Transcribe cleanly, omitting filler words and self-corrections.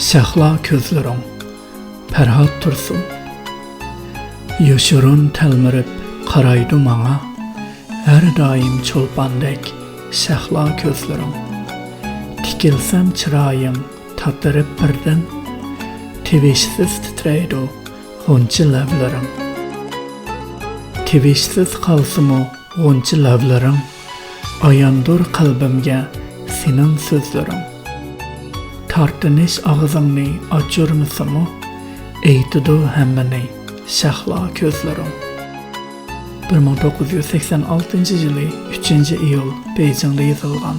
شەھلا كۆزلىرىڭ پەرھات تۇرسۇن. Yoşurun telmirip qaraydı mağa, her daim çolpandek şəhla közlerim. Tikilsem çırayım tattırıp birden, tevişsiz titreydi ğunçı levlerim. Tevişsiz kalsımı ğunçı levlerim, ayandır kalbimge senin sözlerim. Tartınış ağzımni açır mısımı, eytidu hemmeni şəhla közlerim. 1986 yılı 3. iyul Beyjing'de yazılgan.